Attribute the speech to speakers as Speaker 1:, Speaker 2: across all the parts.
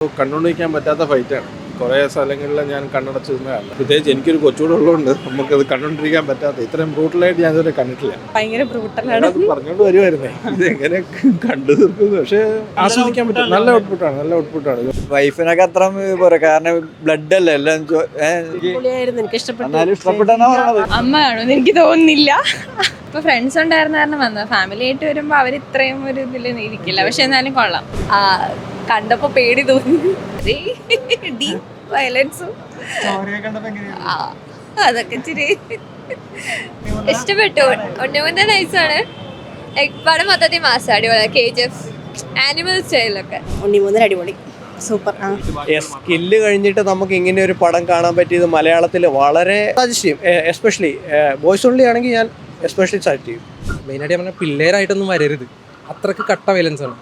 Speaker 1: കണ്ടുകൊണ്ടിരിക്കാൻ പറ്റാത്ത ഫൈറ്റാണ്. കുറേ സ്ഥലങ്ങളിൽ ഞാൻ കണ്ണടച്ച് നിന്നതാണ്. പ്രത്യേകിച്ച് എനിക്കൊരു കൊച്ചുകൂടെ ഉള്ളതുകൊണ്ട് നമുക്കത് കണ്ടുകൊണ്ടിരിക്കാൻ പറ്റാത്ത ഇത്രയും ബ്രൂട്ടലായിട്ട് ഞാൻ ഇതുവരെ കണ്ടിട്ടില്ല.
Speaker 2: ഭയങ്കര ബ്രൂട്ടലാണ്.
Speaker 1: അത് പറഞ്ഞുകൊണ്ട് വരുമായിരുന്നേ ഇത് എങ്ങനെ കണ്ടു തീർക്കുന്നു. പക്ഷേ ആസ്വദിക്കാൻ പറ്റും. നല്ല ഔട്ട്പുട്ടാണ്.
Speaker 3: വൈഫിനൊക്കെ അത്ര പോരാ, കാരണം ബ്ലഡ് അല്ലേ എല്ലാം.
Speaker 2: എനിക്ക് ഇഷ്ടപ്പെട്ടു.
Speaker 4: അമ്മ കാണുമെന്ന് എനിക്ക് തോന്നുന്നില്ല. ഇപ്പൊ ഫ്രണ്ട്സ് ഉണ്ടായിരുന്ന കാരണം വന്നത്. ഫാമിലി ആയിട്ട് വരുമ്പോ അവർ ഇത്രയും ഒരു ഇതിൽ ഇരിക്കില്ല. പക്ഷെ എന്നാലും കൊള്ളാം. കണ്ടപ്പോ പേടി തോന്നി. ഡീപ് വയലൻസും അതൊക്കെ ഇച്ചിരി ഇഷ്ടപ്പെട്ടു. ഒന്നുകൊണ്ട് നൈസാണ്. പടം മൊത്തത്തിൽ മാസം അടിപൊളി. KGF ആനിമൽ സ്റ്റൈലൊക്കെ
Speaker 2: ഉണ്ണിമൂന്നൻ അടിപൊളി, സൂപ്പർ.
Speaker 5: സ്കില്ല് കഴിഞ്ഞിട്ട് നമുക്ക് ഇങ്ങനെ ഒരു പടം കാണാൻ പറ്റിയത് മലയാളത്തിൽ വളരെ സജസ്റ്റ് ചെയ്യും. എസ്പെഷ്യലി ബോയ്സ് ഓൺലി ആണെങ്കിൽ ഞാൻ എസ്പെഷ്യലി സജസ്റ്റ് ചെയ്യും.
Speaker 6: മെയിനായിട്ട് പറഞ്ഞാൽ പിള്ളേരായിട്ടൊന്നും വരരുത്, അത്രക്ക് കട്ട വയലൻസ് ആണ്.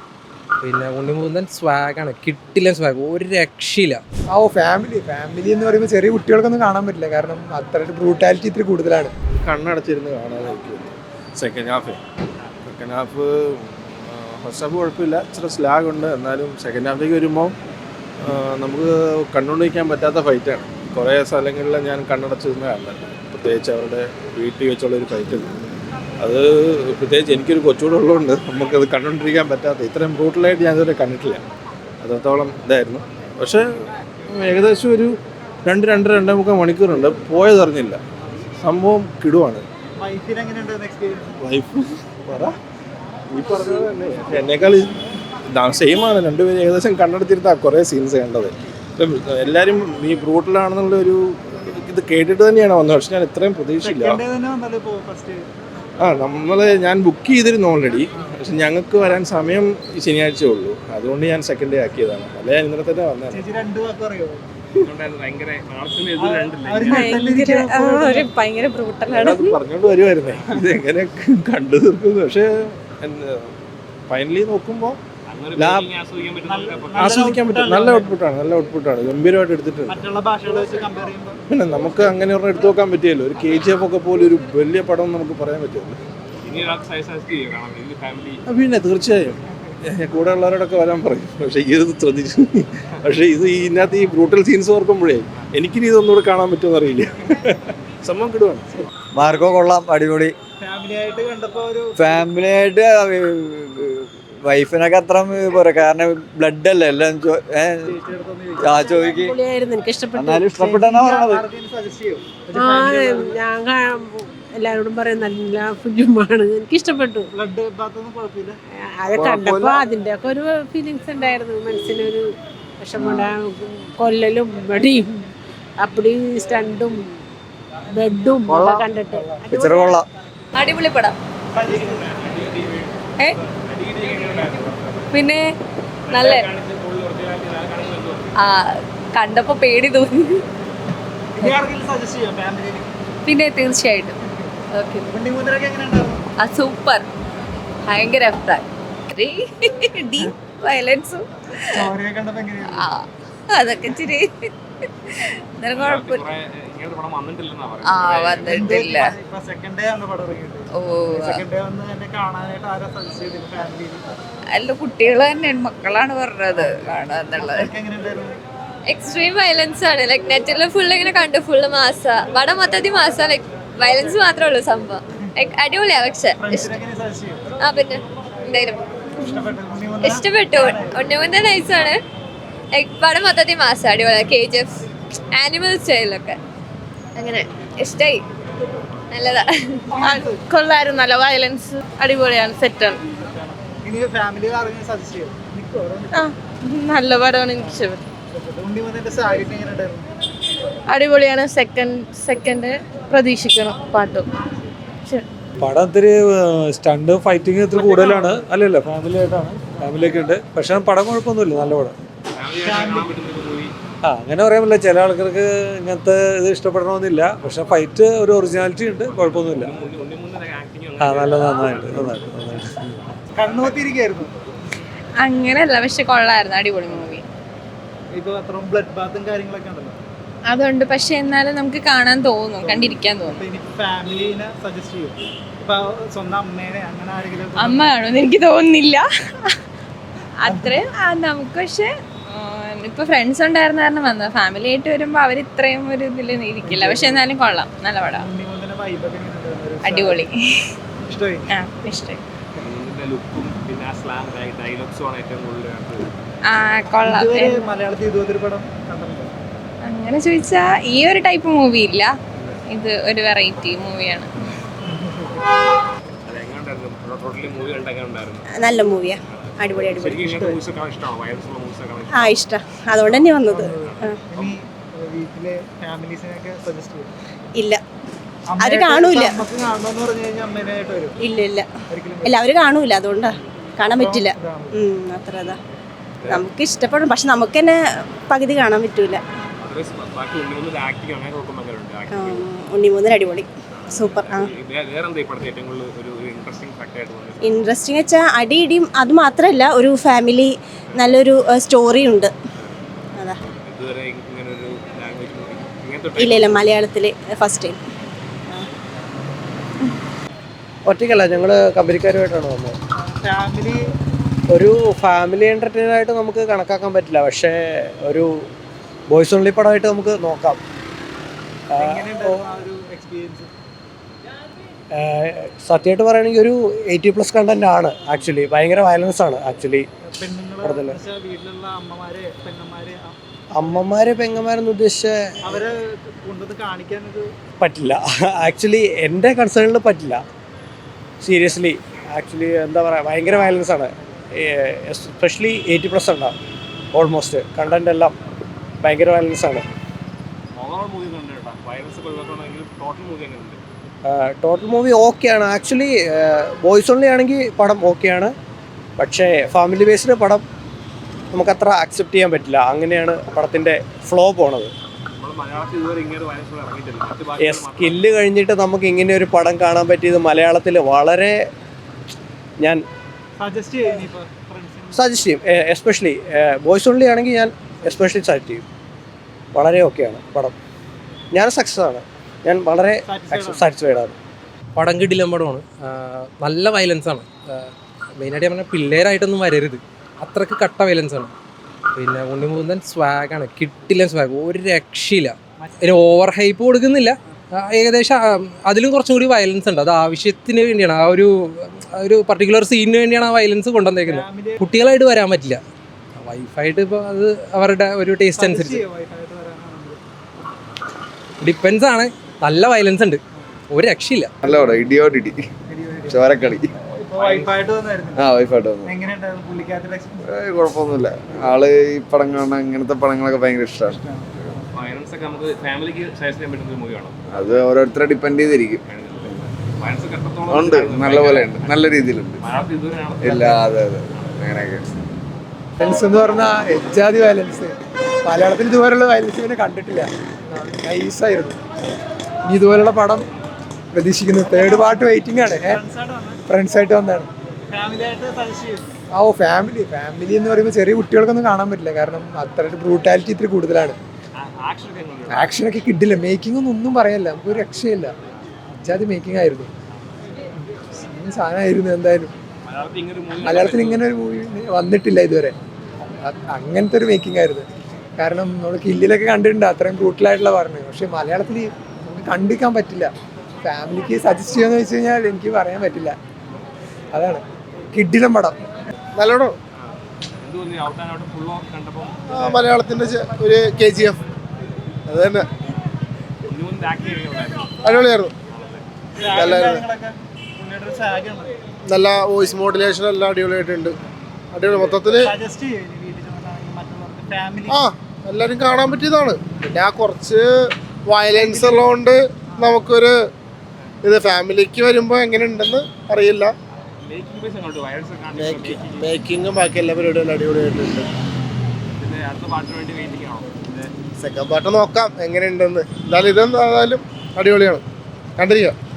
Speaker 6: പിന്നെ ഉണ്ണിമൂന്നൻ സ്വാഗാണ്, കിട്ടില്ല സ്വാഗ്, ഒരു രക്ഷയില്ല.
Speaker 7: ഫാമിലി എന്ന് പറയുമ്പോൾ ചെറിയ കുട്ടികൾക്കൊന്നും കാണാൻ പറ്റില്ല, കാരണം അത്ര ബ്രൂട്ടാലിറ്റി ഇത്തിരി കൂടുതലാണ്.
Speaker 1: കണ്ണടച്ചിരുന്ന് കാണാനായിട്ട് സെക്കൻഡ് ഹാഫ് ഫസ്റ്റ് ഹാഫ് കുഴപ്പമില്ല, ഇച്ചിരി സ്ലാഗ് ഉണ്ട്. എന്നാലും സെക്കൻഡ് ഹാഫിലേക്ക് വരുമ്പോൾ നമുക്ക് കണ്ടുകൊണ്ടിരിക്കാൻ പറ്റാത്ത ഫൈറ്റാണ്. കുറേ സ്ഥലങ്ങളിൽ ഞാൻ കണ്ണടച്ച് നിന്ന് കാണുന്നുണ്ട്. പ്രത്യേകിച്ച് അവരുടെ വീട്ടിൽ വെച്ചുള്ളൊരു ഫൈറ്റ്, അത് പ്രത്യേകിച്ച് എനിക്കൊരു കൊച്ചുകൂടെ ഉള്ളതുകൊണ്ട് നമുക്കത് കണ്ടുകൊണ്ടിരിക്കാൻ പറ്റാത്ത ഇത്രയും ബ്രൂട്ടലായിട്ട് ഞാൻ ഇതുവരെ കണ്ടിട്ടില്ല. അത്രത്തോളം ഇതായിരുന്നു. പക്ഷേ ഏകദേശം ഒരു 2-2.5 മണിക്കൂറുണ്ട്, പോയതറിഞ്ഞില്ല. സംഭവം കിടുവാണ്. വൈഫ് പറ ഈ പറഞ്ഞത് തന്നെ എന്നേക്കാൾ സെയിമാണ്. രണ്ടുപേരും ഏകദേശം കണ്ടെടുത്തിരുന്ന കുറേ സീൻസ് കണ്ടത്. എല്ലാവരും ഈ ബ്രൂട്ടലാണെന്നുള്ളൊരു ഇത് കേട്ടിട്ട് തന്നെയാണ് വന്നത്. പക്ഷെ ഞാൻ ഇത്രയും പ്രതീക്ഷയില്ല. ഞാൻ ബുക്ക് ചെയ്തിരുന്നു ഓൾറെഡി. പക്ഷെ ഞങ്ങൾക്ക് വരാൻ സമയം ശനിയാഴ്ച ഉള്ളൂ. അതുകൊണ്ട് ഞാൻ സെക്കൻഡ് ഡേ ആക്കിയതാണ്. അല്ല ഞാൻ ഇന്നലെ തന്നെ വന്നത്.
Speaker 2: ഭയങ്കര ബ്രൂട്ടലാണ്.
Speaker 1: അത് പറഞ്ഞോണ്ട് വരുമായിരുന്നേ ഇത് എങ്ങനെ കണ്ടു തീർക്കുന്നു. പക്ഷേ ഫൈനലി നോക്കുമ്പോൾ ആസ്വദിക്കാൻ പറ്റും. നല്ല ഔട്ട്പുട്ടാണ്. ഗംഭീരമായിട്ട് എടുത്തിട്ടുണ്ട്. പിന്നെ നമുക്ക് അങ്ങനെ ഒരെണ്ണം എടുത്തു നോക്കാൻ പറ്റിയല്ലോ. ഒരു KGF ഒക്കെ പോലെ ഒരു വലിയ പടം നമുക്ക് പറയാൻ പറ്റുമല്ലോ. പിന്നെ തീർച്ചയായും കൂടെ ഉള്ളവരോടൊക്കെ വരാൻ പറയും. പക്ഷേ ഇത് ശ്രദ്ധിച്ചു. പക്ഷേ ഇതിനകത്ത് ഈ ബ്രൂട്ടൽ സീൻസ് ഓർക്കുമ്പോഴേ എനിക്കിനി ഇതൊന്നുകൂടെ കാണാൻ പറ്റുമെന്ന് അറിയില്ല. സംഭവം കിടുവാണ്.
Speaker 3: മാർക്കോ കൊള്ളാം, അടിപൊളി. ഫാമിലി ആയിട്ട് വൈഫിനൊക്കെ അത്ര പോരാ, കാരണം ബ്ലഡ് അല്ലേ എല്ലാം. ചോദിക്കും.
Speaker 2: എനിക്ക് ഇഷ്ടപ്പെട്ടു.
Speaker 3: എന്നാലും ഇഷ്ടപ്പെട്ടെന്നാ പറഞ്ഞത്.
Speaker 2: ഞാൻ എല്ലാവരോടും പറയും നല്ല ഫിലിമാണ്. എനിക്ക് ഇഷ്ടപ്പെട്ടു. അത് കണ്ടപ്പോൾ അതിൻ്റെ ഒക്കെ ഒരു ഫീലിങ്സ് ഉണ്ടായിരുന്നു. മനസ്സിനൊരു വിഷമമുണ്ട. കൊല്ലലും വെടിയും അപ്പടി സ്റ്റണ്ടും ബെഡും കണ്ടിട്ട്
Speaker 4: അടിപൊളി പടം. പിന്നെ നല്ല കണ്ടപ്പോ പേടി തോന്നി. പിന്നെ തീർച്ചയായിട്ടും സൂപ്പർ. ഭയങ്കര ഡീപ് വയലൻസും അതൊക്കെ ഇച്ചിരി കുഴപ്പമില്ല. വന്നിട്ടില്ല. അല്ല, കുട്ടികൾ തന്നെയാണ്, മക്കളാണ് പറഞ്ഞത് കാണാന്നുള്ളത്. എക്സ്ട്രീം വയലൻസ് ആണ്. ലൈക് നെറ്റിൽ ഫുൾ ഇങ്ങനെ കണ്ടു, ഫുള്ള് മാസ പടം മൊത്തത്തിൽ മാസ. ലൈക് വയലൻസ് മാത്രമേ ഉള്ളൂ സംഭവം. ലൈക് അടിപൊളിയാ. പക്ഷെ പിന്നെ എന്തായാലും ഇഷ്ടപ്പെട്ടു. ഒന്നുകൊണ്ട് നൈസാണ്. ലൈക് പടം മൊത്തത്തിൽ മാസ അടിപൊളിയാ. KGF ആനിമൽ സ്റ്റൈലൊക്കെ അങ്ങനെ ഇഷ്ടായി. നല്ലതാ,
Speaker 2: കൊള്ളായിരുന്നു. നല്ല വയലൻസ്, അടിപൊളിയാണ്, സെറ്റാണ്. നല്ല പടമാണ്, എനിക്ക് ഇഷ്ടപ്പെട്ടു. അടിപൊളിയാണ്. സെക്കൻഡ് പ്രതീക്ഷിക്കണം. പാട്ടും
Speaker 7: പടം ഇത്തിരി സ്റ്റണ്ട് ഫൈറ്റിങ് ഇത്തിരി കൂടുതലാണ്. അല്ലല്ല, ഫാമിലിയൊക്കെ ഉണ്ട്. പക്ഷെ പടം കുഴപ്പമൊന്നുമില്ല, നല്ല പടം. അങ്ങനെ പറയാൻ പറ്റില്ല. ചില ആൾക്കാർക്ക് ഇങ്ങനത്തെ ഇത് ഇഷ്ടപ്പെടണമെന്നില്ല. പക്ഷെ ഫൈറ്റ് ഒരു ഒറിജിനാലിറ്റി ഉണ്ട്, കുഴപ്പമൊന്നുമില്ല. നന്നായിട്ട്.
Speaker 4: അങ്ങനെയല്ല, പക്ഷെ കൊള്ളായിരുന്നു. അടിപൊളി മൂവി. അതുകൊണ്ട് പക്ഷെ എന്നാലും നമുക്ക് കാണാൻ തോന്നും, കണ്ടിരിക്കാൻ തോന്നും. അമ്മ കാണുമെന്ന് എനിക്ക് തോന്നുന്നില്ല. അത്രയും നമുക്ക്. പക്ഷെ ഇപ്പൊ ഫ്രണ്ട്സ് ഉണ്ടായിരുന്ന കാരണം വന്നത്. ഫാമിലി ആയിട്ട് വരുമ്പോ അവർ ഇത്രയും ഒരു ഇതിൽ ഇരിക്കില്ല. പക്ഷെ എന്നാലും കൊള്ളാം, നല്ല പടം, അടിപൊളി. ആ ഇഷ്ടമായി.
Speaker 1: ലുക്കും പിന്നെ ഡയലോഗ്സും ആണ് ഏറ്റവും കൂടുതൽ.
Speaker 4: ആ കൊള്ളാം.
Speaker 3: മലയാളത്തിൽ ഇതുപോലൊരു പടം
Speaker 4: അങ്ങനെ ചോദിച്ചാ ഈ ഒരു ടൈപ്പ് മൂവി ഇല്ല, ഇത് ഒരു വെറൈറ്റി മൂവിയാണ്.
Speaker 8: നല്ല മൂവിയാ, അടിപൊളി അടിപൊളി. ആ ഇഷ്ടം, അതുകൊണ്ട് തന്നെ വന്നത്. ഇല്ല അവര് കാണൂല, ഇല്ല ഇല്ല ഇല്ല അവര് കാണൂല, അതുകൊണ്ടാ കാണാൻ പറ്റില്ല. അത്ര അതാ നമുക്ക് ഇഷ്ടപ്പെടും, പക്ഷെ നമുക്ക് തന്നെ പകുതി കാണാൻ പറ്റൂല. ഉണ്ണിമൂന്നൻ അടിപൊളി, സൂപ്പർ. ആ ഇൻട്രസ്റ്റിംഗ് വെച്ചാൽ അടി ഇടിയും അത് മാത്രമല്ല, ഒരു ഫാമിലി നല്ലൊരു സ്റ്റോറി ഉണ്ട്. അതാ ഇല്ല ഇല്ല മലയാളത്തിൽ ഫസ്റ്റ് ടൈം.
Speaker 5: ഒറ്റയ്ക്കല്ല, ഞങ്ങൾ കമ്പനിക്കാരുമായിട്ടാണ് വന്നത്. ഒരു ഫാമിലി എൻ്റർടൈനർ ആയിട്ട് നമുക്ക് കണക്കാക്കാൻ പറ്റില്ല, പക്ഷേ ഒരു ബോയ്സ് ഓൺലി പടമായിട്ട് നമുക്ക് നോക്കാം. സത്യമായിട്ട് പറയുകയാണെങ്കിൽ ഒരു 80+ കണ്ടന്റ് ആണ്. ആക്ച്വലി ഭയങ്കര വയലൻസ് ആണ് ആക്ച്വലി പടത്തിൽ. അമ്മമാരെ പെങ്ങന്മാരെന്ന് ഉദ്ദേശിച്ച പറ്റില്ല. ആക്ച്വലി എൻ്റെ കൺസേണിൽ പറ്റില്ല, സീരിയസ്ലി. ആക്ച്വലി എന്താ പറയുക, ഭയങ്കര വയലൻസ് ആണ്. എസ്പെഷ്യലി 80+ ഉണ്ടാവും. ഓൾമോസ്റ്റ് കണ്ടന്റ് എല്ലാം ഭയങ്കര വയലൻസ് ആണ്. ടോട്ടൽ മൂവി ഓക്കെയാണ്. ആക്ച്വലി ബോയ്സ് ഓൺലി ആണെങ്കിൽ പടം ഓക്കെയാണ്, പക്ഷേ ഫാമിലി ബേസ്ഡ് പടം നമുക്കത്ര അക്സെപ്റ്റ് ചെയ്യാൻ പറ്റില്ല. അങ്ങനെയാണ് പടത്തിൻ്റെ ഫ്ലോ പോണത്. സ്കില്ല് കഴിഞ്ഞിട്ട് നമുക്ക് ഇങ്ങനെ ഒരു പടം കാണാൻ പറ്റിയത് മലയാളത്തിൽ വളരെ ഞാൻ സജസ്റ്റ് ചെയ്യും. എസ്പെഷ്യലി ബോയ്സ് ഓൺലി ആണെങ്കിൽ ഞാൻ എസ്പെഷ്യലി സജസ്റ്റ് ചെയ്യും. വളരെ ഓക്കെയാണ് പടം. ഞാൻ സക്സസ് ആണ്, ഞാൻ വളരെ സാറ്റിസ്ഫൈഡ് ആണ്.
Speaker 6: പടം കിടിലൻ പടമാണ്. നല്ല വയലൻസ് ആണ്. മെയിനായിട്ട് പറഞ്ഞാൽ പിള്ളേരായിട്ടൊന്നും വരരുത്, അത്രക്ക് കട്ട വയലൻസ് ആണ്. പിന്നെ ഉണ്ണിമൂന്നൻ സ്വാഗാണ്, കിട്ടില്ലൻ സ്വാഗ്, ഒരു രക്ഷയില്ല. ഒരു ഓവർ ഹൈപ്പ് കൊടുക്കുന്നില്ല, ഏകദേശം അതിലും കുറച്ചും കൂടി വയലൻസ് ഉണ്ട്. അത് ആവശ്യത്തിന് വേണ്ടിയാണ്, ആ ഒരു പർട്ടിക്കുലർ സീനിന് വേണ്ടിയാണ് ആ വയലൻസ് കൊണ്ടുവന്നേക്കുന്നത്. കുട്ടികളായിട്ട് വരാൻ പറ്റില്ല, വൈഫായിട്ട് ഇപ്പോൾ അത് അവരുടെ ഒരു ടേസ്റ്റ് അനുസരിച്ച് ഡിപ്പെൻസ് ആണ്. നല്ല വയലൻസ് ഉണ്ട്, ഒരു രക്ഷയില്ല.
Speaker 9: നല്ല പടം, ഇടിയോടിടി ചോരക്കളി. കുഴപ്പമൊന്നുമില്ല. ആള് ഈ പടം കാണാൻ ഇങ്ങനത്തെ പടങ്ങളൊക്കെ ഭയങ്കര ഇഷ്ടമാണ്. അത് ഓരോരുത്തരെ ഡിപ്പെൻഡ് ചെയ്തിരിക്കും. ഉണ്ട്, നല്ലപോലെ ഉണ്ട്, നല്ല രീതിയിലുണ്ട്. ഇല്ല, അതെ അതെ അങ്ങനെയൊക്കെ.
Speaker 3: വയലൻസ് എന്ന് പറഞ്ഞാൽ എജാതി വയലൻസ്. മലയാളത്തിൽ ഇതുപോലുള്ള വയലൻസ് പിന്നെ കണ്ടിട്ടില്ല, നൈസായിരുന്നു. ഇനി ഇതുപോലുള്ള പടം പ്രതീക്ഷിക്കുന്നു. തേർഡ് പാർട്ട് വെയിറ്റിംഗ് ആണ്. ഫ്രണ്ട്സായിട്ട് വന്നതാണ്. ഫാമിലി എന്ന് പറയുമ്പോൾ ചെറിയ കുട്ടികൾക്കൊന്നും കാണാൻ പറ്റില്ല, കാരണം അത്ര ബ്രൂട്ടാലിറ്റി ഇത്തിരി കൂടുതലാണ്. ആക്ഷനൊക്കെ കിട്ടില്ല, മേക്കിംഗ് ഒന്നും പറയല്ല, നമുക്കൊരു രക്ഷയില്ല. അജാതി മേക്കിംഗ് ആയിരുന്നു, സാധനമായിരുന്നു. എന്തായാലും മലയാളത്തിൽ ഇങ്ങനെ ഒരു മൂവി വന്നിട്ടില്ല ഇതുവരെ. അങ്ങനത്തെ ഒരു മേക്കിംഗ് ആയിരുന്നു. കാരണം നമ്മൾ കില്ലിലൊക്കെ കണ്ടിട്ടുണ്ട്, അത്രയും ബ്രൂട്ടലായിട്ടുള്ള പറഞ്ഞത്. പക്ഷെ മലയാളത്തിൽ നമുക്ക് കണ്ടിരിക്കാൻ പറ്റില്ല. ഫാമിലിക്ക് സജസ്റ്റ് ചെയ്യുമെന്ന് വെച്ച് കഴിഞ്ഞാൽ എനിക്ക് പറയാൻ പറ്റില്ല. അതാണ് കിഡിലും പടം.
Speaker 1: നല്ലോണം മലയാളത്തിന്റെ ഒരു KGF അത് തന്നെ അടിപൊളിയായിരുന്നു. നല്ല വോയിസ് മോഡുലേഷൻ എല്ലാം അടിപൊളിയായിട്ടുണ്ട്. അടിപൊളി മൊത്തത്തില് എല്ലാരും കാണാൻ പറ്റിയതാണ്. പിന്നെ ആ കുറച്ച് വയലൻസ് ഉള്ളതുകൊണ്ട് നമുക്കൊരു ഇത് ഫാമിലിക്ക് വരുമ്പോ എങ്ങനെ ഉണ്ടെന്ന് അറിയില്ല. മേക്കിങ്ങും ബാക്കി എല്ലാ പരിപാടികളും അടിപൊളിയായിട്ടുണ്ട്. സെക്കൻഡ് പാർട്ട് നോക്കാം എങ്ങനെയുണ്ടെന്ന്. എന്തായാലും ഇതെന്തായാലും അടിപൊളിയാണ്, കണ്ടിരിക്കാം.